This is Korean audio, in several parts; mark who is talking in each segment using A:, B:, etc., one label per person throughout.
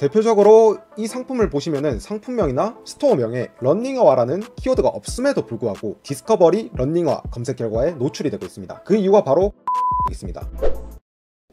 A: 대표적으로 이 상품을 보시면은 상품명이나 스토어명에 런닝어와라는 키워드가 없음에도 불구하고 디스커버리 런닝어와 검색 결과에 노출이 되고 있습니다. 그 이유가 바로 있습니다.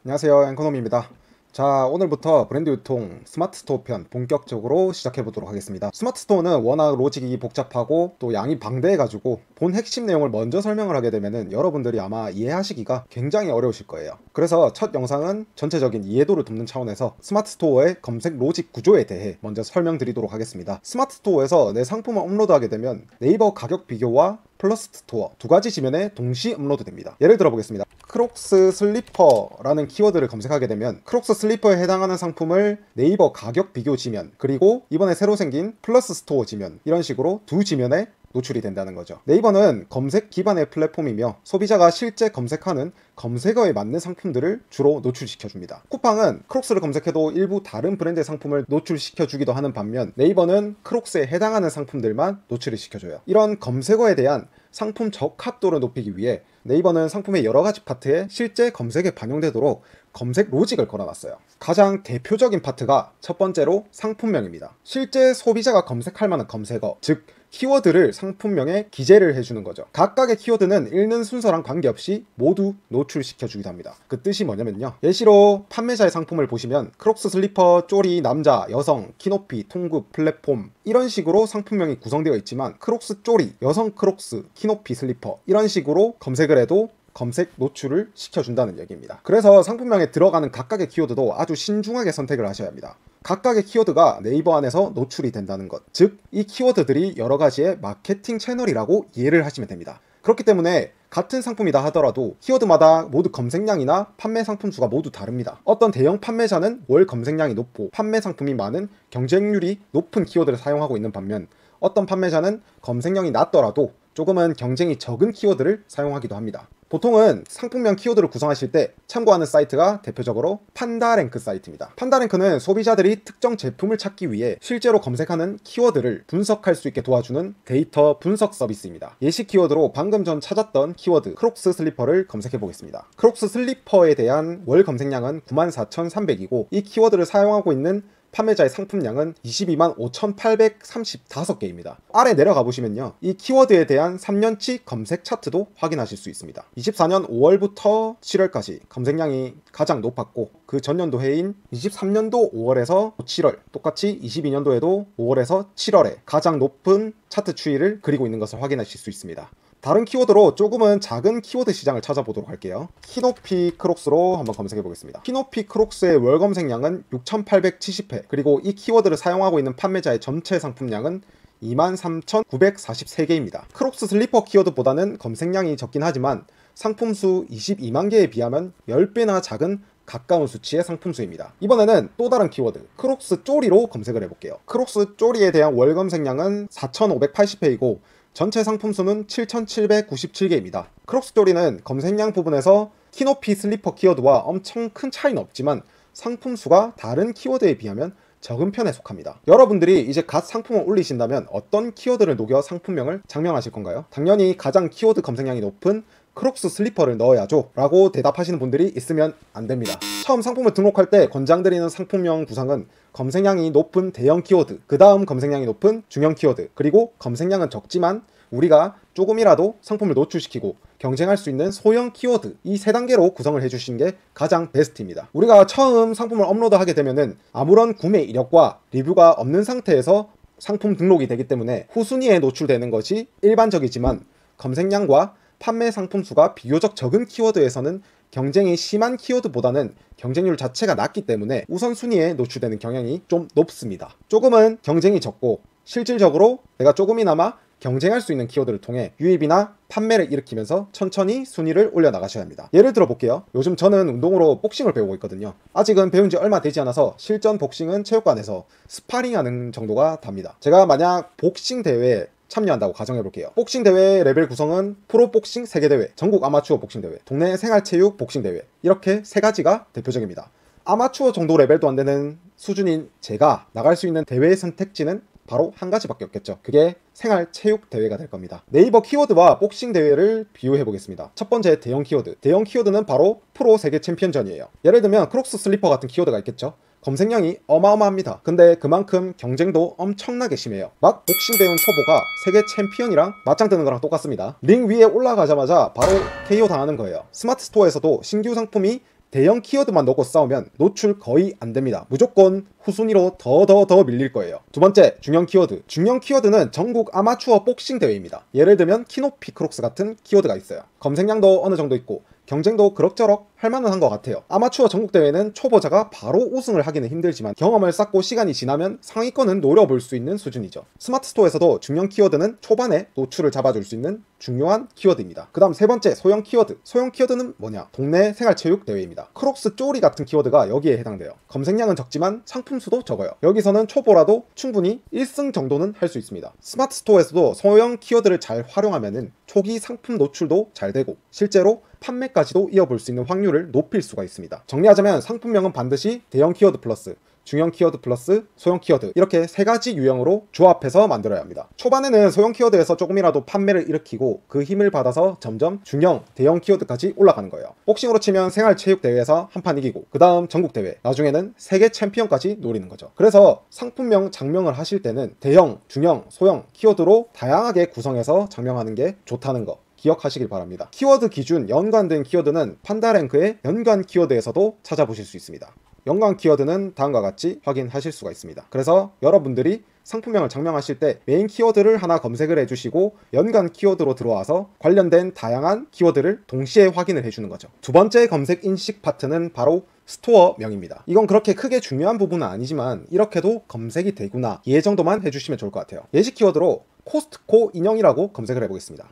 A: 안녕하세요, 앵커놈입니다. 자, 오늘부터 브랜드 유통 스마트 스토어 편 본격적으로 시작해 보도록 하겠습니다. 스마트 스토어는 워낙 로직이 복잡하고 또 양이 방대해가지고 본 핵심 내용을 먼저 설명을 하게 되면은 여러분들이 아마 이해하시기가 굉장히 어려우실 거예요. 그래서 첫 영상은 전체적인 이해도를 돕는 차원에서 스마트 스토어의 검색 로직 구조에 대해 먼저 설명드리도록 하겠습니다. 스마트 스토어에서 내 상품을 업로드하게 되면 네이버 가격 비교와 플러스 스토어 두 가지 지면에 동시 업로드 됩니다. 예를 들어 보겠습니다. 크록스 슬리퍼라는 키워드를 검색하게 되면 크록스 슬리퍼에 해당하는 상품을 네이버 가격 비교 지면, 그리고 이번에 새로 생긴 플러스 스토어 지면, 이런 식으로 두 지면에 노출이 된다는 거죠. 네이버는 검색 기반의 플랫폼이며 소비자가 실제 검색하는 검색어에 맞는 상품들을 주로 노출시켜줍니다. 쿠팡은 크록스를 검색해도 일부 다른 브랜드의 상품을 노출시켜주기도 하는 반면 네이버는 크록스에 해당하는 상품들만 노출을 시켜줘요. 이런 검색어에 대한 상품 적합도를 높이기 위해 네이버는 상품의 여러가지 파트에 실제 검색에 반영되도록 검색 로직을 걸어놨어요. 가장 대표적인 파트가 첫 번째로 상품명입니다. 실제 소비자가 검색할 만한 검색어, 즉 키워드를 상품명에 기재를 해주는 거죠. 각각의 키워드는 읽는 순서랑 관계없이 모두 노출시켜주기도 합니다. 그 뜻이 뭐냐면요, 예시로 판매자의 상품을 보시면 크록스 슬리퍼, 쪼리, 남자, 여성, 키높이, 통굽, 플랫폼 이런 식으로 상품명이 구성되어 있지만 크록스 쪼리, 여성 크록스, 키높이 슬리퍼 이런 식으로 검색을 해도 검색 노출을 시켜준다는 얘기입니다. 그래서 상품명에 들어가는 각각의 키워드도 아주 신중하게 선택을 하셔야 합니다. 각각의 키워드가 네이버 안에서 노출이 된다는 것, 즉 이 키워드들이 여러가지의 마케팅 채널이라고 이해를 하시면 됩니다. 그렇기 때문에 같은 상품이다 하더라도 키워드마다 모두 검색량이나 판매 상품 수가 모두 다릅니다. 어떤 대형 판매자는 월 검색량이 높고 판매 상품이 많은 경쟁률이 높은 키워드를 사용하고 있는 반면 어떤 판매자는 검색량이 낮더라도 조금은 경쟁이 적은 키워드를 사용하기도 합니다. 보통은 상품명 키워드를 구성하실 때 참고하는 사이트가 대표적으로 판다랭크 사이트입니다. 판다랭크는 소비자들이 특정 제품을 찾기 위해 실제로 검색하는 키워드를 분석할 수 있게 도와주는 데이터 분석 서비스입니다. 예시 키워드로 방금 전 찾았던 키워드 크록스 슬리퍼를 검색해 보겠습니다. 크록스 슬리퍼에 대한 월 검색량은 94,300이고 이 키워드를 사용하고 있는 판매자의 상품량은 225,835개입니다. 아래 내려가 보시면요, 이 키워드에 대한 3년치 검색 차트도 확인하실 수 있습니다. 24년 5월부터 7월까지 검색량이 가장 높았고 그 전년도 해인 23년도 5월에서 7월, 똑같이 22년도에도 5월에서 7월에 가장 높은 차트 추이를 그리고 있는 것을 확인하실 수 있습니다. 다른 키워드로 조금은 작은 키워드 시장을 찾아보도록 할게요. 키높이 크록스로 한번 검색해 보겠습니다. 키높이 크록스의 월 검색량은 6,870회, 그리고 이 키워드를 사용하고 있는 판매자의 전체 상품량은 23,943개입니다. 크록스 슬리퍼 키워드보다는 검색량이 적긴 하지만 상품 수 22만 개에 비하면 10배나 작은 가까운 수치의 상품 수입니다. 이번에는 또 다른 키워드 크록스 쪼리로 검색을 해볼게요. 크록스 쪼리에 대한 월 검색량은 4,580회이고 전체 상품 수는 7,797개입니다. 크록스 쪼리는 검색량 부분에서 키높이 슬리퍼 키워드와 엄청 큰 차이는 없지만 상품 수가 다른 키워드에 비하면 적은 편에 속합니다. 여러분들이 이제 갓 상품을 올리신다면 어떤 키워드를 녹여 상품명을 장명하실 건가요? 당연히 가장 키워드 검색량이 높은 크록스 슬리퍼를 넣어야죠 라고 대답하시는 분들이 있으면 안 됩니다. 처음 상품을 등록할 때 권장드리는 상품명 구성은 검색량이 높은 대형 키워드, 그 다음 검색량이 높은 중형 키워드, 그리고 검색량은 적지만 우리가 조금이라도 상품을 노출시키고 경쟁할 수 있는 소형 키워드, 이 세 단계로 구성을 해주시는 게 가장 베스트입니다. 우리가 처음 상품을 업로드하게 되면은 아무런 구매 이력과 리뷰가 없는 상태에서 상품 등록이 되기 때문에 후순위에 노출되는 것이 일반적이지만 검색량과 판매 상품 수가 비교적 적은 키워드에서는 경쟁이 심한 키워드보다는 경쟁률 자체가 낮기 때문에 우선순위에 노출되는 경향이 좀 높습니다. 조금은 경쟁이 적고 실질적으로 내가 조금이나마 경쟁할 수 있는 키워드를 통해 유입이나 판매를 일으키면서 천천히 순위를 올려나가셔야 합니다. 예를 들어 볼게요. 요즘 저는 운동으로 복싱을 배우고 있거든요. 아직은 배운 지 얼마 되지 않아서 실전 복싱은 체육관에서 스파링하는 정도가 답니다. 제가 만약 복싱 대회에 참여한다고 가정해볼게요. 복싱 대회 레벨 구성은 프로복싱 세계대회, 전국 아마추어 복싱 대회, 동네 생활체육 복싱 대회, 이렇게 세 가지가 대표적입니다. 아마추어 정도 레벨도 안 되는 수준인 제가 나갈 수 있는 대회 선택지는 바로 한 가지밖에 없겠죠. 그게 생활체육 대회가 될 겁니다. 네이버 키워드와 복싱 대회를 비교해 보겠습니다. 첫 번째 대형 키워드. 대형 키워드는 바로 프로 세계 챔피언전이에요. 예를 들면 크록스 슬리퍼 같은 키워드가 있겠죠. 검색량이 어마어마합니다. 근데 그만큼 경쟁도 엄청나게 심해요. 막 복싱 배운 초보가 세계 챔피언이랑 맞짱 뜨는 거랑 똑같습니다. 링 위에 올라가자마자 바로 KO 당하는 거예요. 스마트 스토어에서도 신규 상품이 대형 키워드만 넣고 싸우면 노출 거의 안 됩니다. 무조건 후순위로 더 밀릴 거예요. 두 번째, 중형 키워드. 중형 키워드는 전국 아마추어 복싱 대회입니다. 예를 들면 키노피 크록스 같은 키워드가 있어요. 검색량도 어느 정도 있고 경쟁도 그럭저럭 할만은 한 것 같아요. 아마추어 전국대회는 초보자가 바로 우승을 하기는 힘들지만 경험을 쌓고 시간이 지나면 상위권은 노려볼 수 있는 수준이죠. 스마트 스토어에서도 중형 키워드는 초반에 노출을 잡아줄 수 있는 중요한 키워드입니다. 그 다음 세 번째, 소형 키워드. 소형 키워드는 뭐냐? 동네 생활체육 대회입니다. 크록스 쪼리 같은 키워드가 여기에 해당돼요. 검색량은 적지만 상품 수도 적어요. 여기서는 초보라도 충분히 1승 정도는 할 수 있습니다. 스마트 스토어에서도 소형 키워드를 잘 활용하면은 초기 상품 노출도 잘 되고 실제로 판매까지도 이어볼 수 있는 확률을 높일 수가 있습니다. 정리하자면 상품명은 반드시 대형 키워드 플러스 중형 키워드 플러스 소형 키워드, 이렇게 세 가지 유형으로 조합해서 만들어야 합니다. 초반에는 소형 키워드에서 조금이라도 판매를 일으키고 그 힘을 받아서 점점 중형, 대형 키워드까지 올라가는 거예요. 복싱으로 치면 생활체육대회에서 한 판 이기고 그 다음 전국대회, 나중에는 세계 챔피언까지 노리는 거죠. 그래서 상품명 장명을 하실 때는 대형, 중형, 소형 키워드로 다양하게 구성해서 장명하는 게 좋다는 거 기억하시길 바랍니다. 키워드 기준 연관된 키워드는 판다랭크의 연관 키워드에서도 찾아보실 수 있습니다. 연관 키워드는 다음과 같이 확인하실 수가 있습니다. 그래서 여러분들이 상품명을 장명하실 때 메인 키워드를 하나 검색을 해주시고 연관 키워드로 들어와서 관련된 다양한 키워드를 동시에 확인을 해주는 거죠. 두 번째 검색 인식 파트는 바로 스토어명입니다. 이건 그렇게 크게 중요한 부분은 아니지만 이렇게도 검색이 되구나 이해 정도만 해주시면 좋을 것 같아요. 예시 키워드로 코스트코 인형이라고 검색을 해보겠습니다.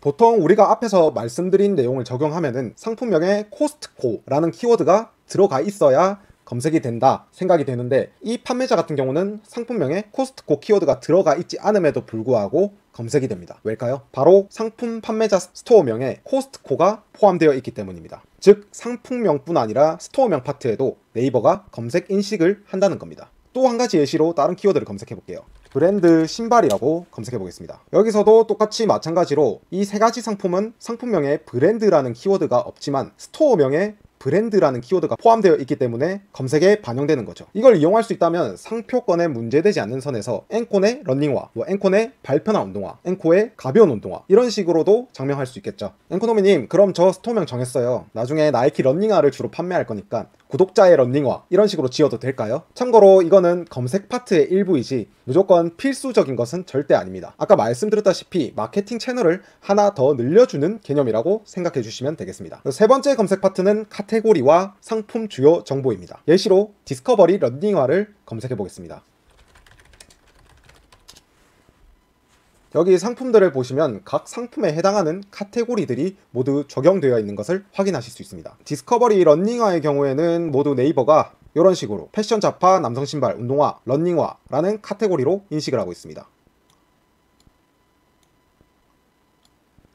A: 보통 우리가 앞에서 말씀드린 내용을 적용하면은 상품명에 코스트코라는 키워드가 들어가 있어야 검색이 된다 생각이 되는데, 이 판매자 같은 경우는 상품명에 코스트코 키워드가 들어가 있지 않음에도 불구하고 검색이 됩니다. 왜일까요? 바로 상품 판매자 스토어명에 코스트코가 포함되어 있기 때문입니다. 즉 상품명뿐 아니라 스토어명 파트에도 네이버가 검색 인식을 한다는 겁니다. 또 한 가지 예시로 다른 키워드를 검색해 볼게요. 브랜드 신발이라고 검색해 보겠습니다. 여기서도 똑같이 마찬가지로 이 세 가지 상품은 상품명에 브랜드라는 키워드가 없지만 스토어명에 브랜드라는 키워드가 포함되어 있기 때문에 검색에 반영되는 거죠. 이걸 이용할 수 있다면 상표권에 문제되지 않는 선에서 앵콘의 런닝화, 앵콘의 발편한 운동화, 앵코의 가벼운 운동화, 이런 식으로도 장명할 수 있겠죠. 앵코노미님, 그럼 저 스토어명 정했어요. 나중에 나이키 런닝화를 주로 판매할 거니까 구독자의 런닝화 이런 식으로 지어도 될까요? 참고로 이거는 검색 파트의 일부이지 무조건 필수적인 것은 절대 아닙니다. 아까 말씀드렸다시피 마케팅 채널을 하나 더 늘려주는 개념이라고 생각해 주시면 되겠습니다. 세 번째 검색 파트는 카테고리와 상품 주요 정보입니다. 예시로 디스커버리 런닝화를 검색해 보겠습니다. 여기 상품들을 보시면 각 상품에 해당하는 카테고리들이 모두 적용되어 있는 것을 확인하실 수 있습니다. 디스커버리 런닝화의 경우에는 모두 네이버가 이런 식으로 패션 잡화, 남성 신발, 운동화, 런닝화라는 카테고리로 인식을 하고 있습니다.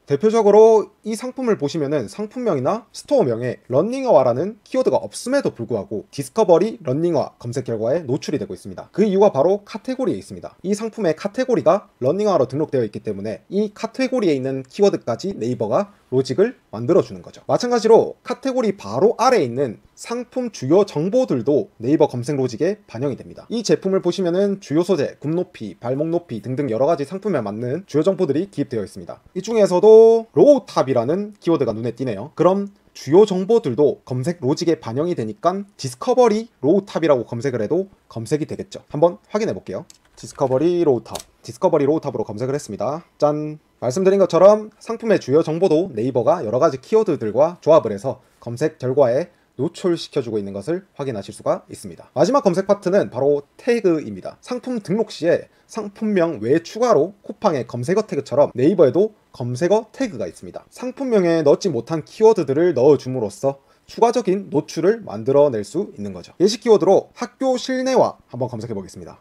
A: 대표적으로 이 상품을 보시면은 상품명이나 스토어명에 런닝화라는 키워드가 없음에도 불구하고 디스커버리 런닝화 검색 결과에 노출이 되고 있습니다. 그 이유가 바로 카테고리에 있습니다. 이 상품의 카테고리가 런닝화로 등록되어 있기 때문에 이 카테고리에 있는 키워드까지 네이버가 로직을 만들어주는 거죠. 마찬가지로 카테고리 바로 아래에 있는 상품 주요 정보들도 네이버 검색 로직에 반영이 됩니다. 이 제품을 보시면은 주요 소재, 굽 높이, 발목 높이 등등 여러가지 상품에 맞는 주요 정보들이 기입되어 있습니다. 이 중에서도 로우 탑이라는 키워드가 눈에 띄네요. 그럼 주요 정보들도 검색 로직에 반영이 되니까 디스커버리 로우 탑이라고 검색을 해도 검색이 되겠죠. 한번 확인해 볼게요. 디스커버리 로우 탑, 디스커버리 로우 탑으로 검색을 했습니다. 짠! 말씀드린 것처럼 상품의 주요 정보도 네이버가 여러가지 키워드들과 조합을 해서 검색 결과에 노출시켜주고 있는 것을 확인하실 수가 있습니다. 마지막 검색 파트는 바로 태그입니다. 상품 등록 시에 상품명 외 추가로 쿠팡의 검색어 태그처럼 네이버에도 검색어 태그가 있습니다. 상품명에 넣지 못한 키워드들을 넣어줌으로써 추가적인 노출을 만들어낼 수 있는 거죠. 예시 키워드로 학교 실내화 한번 검색해 보겠습니다.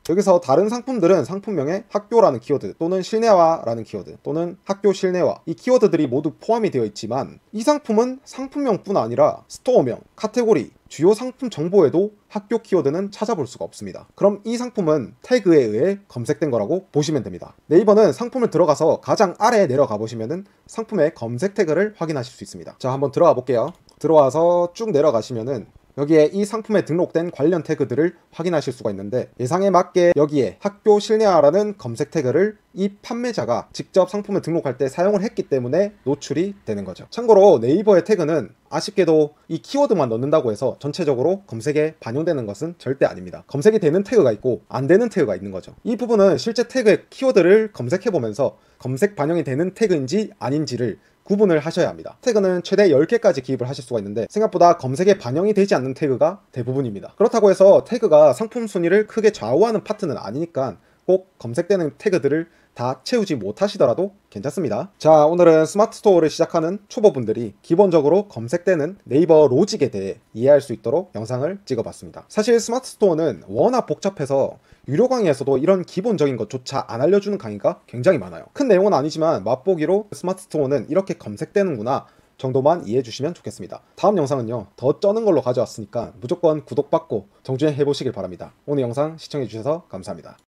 A: 여기서 다른 상품들은 상품명에 학교라는 키워드 또는 실내화라는 키워드 또는 학교 실내화, 이 키워드들이 모두 포함이 되어 있지만 이 상품은 상품명뿐 아니라 스토어명, 카테고리, 주요 상품 정보에도 학교 키워드는 찾아볼 수가 없습니다. 그럼 이 상품은 태그에 의해 검색된 거라고 보시면 됩니다. 네이버는 상품을 들어가서 가장 아래에 내려가 보시면은 상품의 검색 태그를 확인하실 수 있습니다. 자, 한번 들어가 볼게요. 들어와서 쭉 내려가시면은 여기에 이 상품에 등록된 관련 태그들을 확인하실 수가 있는데, 예상에 맞게 여기에 학교 실내화라는 검색 태그를 이 판매자가 직접 상품을 등록할 때 사용을 했기 때문에 노출이 되는 거죠. 참고로 네이버의 태그는 아쉽게도 이 키워드만 넣는다고 해서 전체적으로 검색에 반영되는 것은 절대 아닙니다. 검색이 되는 태그가 있고 안 되는 태그가 있는 거죠. 이 부분은 실제 태그의 키워드를 검색해 보면서 검색 반영이 되는 태그인지 아닌지를 구분을 하셔야 합니다. 태그는 최대 10개까지 기입을 하실 수가 있는데 생각보다 검색에 반영이 되지 않는 태그가 대부분입니다. 그렇다고 해서 태그가 상품 순위를 크게 좌우하는 파트는 아니니까 꼭 검색되는 태그들을 다 채우지 못하시더라도 괜찮습니다. 자, 오늘은 스마트 스토어를 시작하는 초보분들이 기본적으로 검색되는 네이버 로직에 대해 이해할 수 있도록 영상을 찍어봤습니다. 사실 스마트 스토어는 워낙 복잡해서 유료 강의에서도 이런 기본적인 것조차 안 알려주는 강의가 굉장히 많아요. 큰 내용은 아니지만 맛보기로 스마트 스토어는 이렇게 검색되는구나 정도만 이해해 주시면 좋겠습니다. 다음 영상은요, 더 쩌는 걸로 가져왔으니까 무조건 구독받고 정주행 해보시길 바랍니다. 오늘 영상 시청해 주셔서 감사합니다.